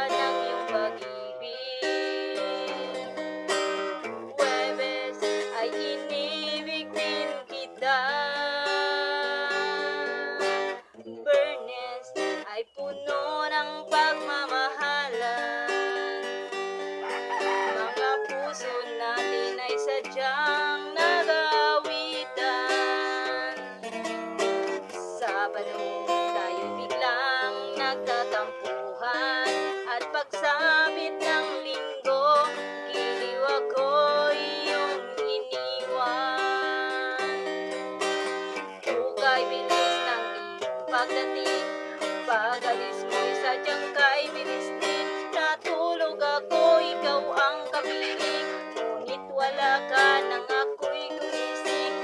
ng iyong pag-ibig. Huwebes ay inibig din kita. Biyernes ay puno ng pagmamahalan. Mga puso natin ay sadyang nag-aawitan. Sabado tayo'y biglang nagtatampuhan, at pagsapit ng linggo, giliw ako'y iyong iniwan. Hukay bilis ng iyong pagdating, pag-alis mo'y sadyang kay bilis din. Natulog ako, ikaw ang kapiling, ngunit wala ka nang ako'y gumising.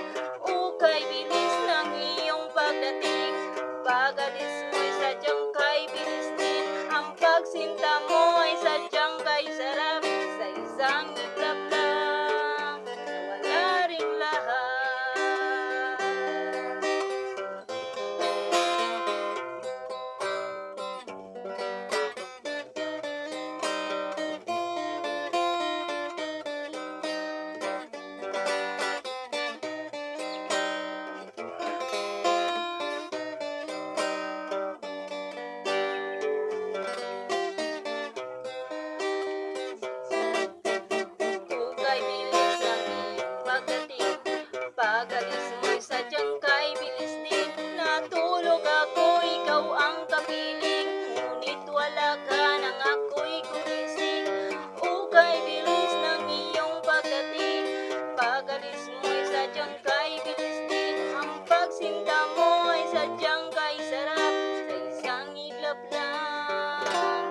Hukay bilis ng iyong pagdating, pag-alis mo'y sadyang kay bilis din. Ang pagsinta mo ay sadyang kay sarap, sa isang iglap lang nawala ring lahat. Hukay bilis ng iyong pagdating, pag-alis mo'y sadyang kay bilis din. Natulog ako, ikaw ang kapiling, ngunit wala ka nang ako'y gumising. Hukay bilis ng iyong pagdating, pag-alis mo'y sadyang kay bilis din. Ang pagsinta mo ay sadyang kay sarap, sa isang iglap lang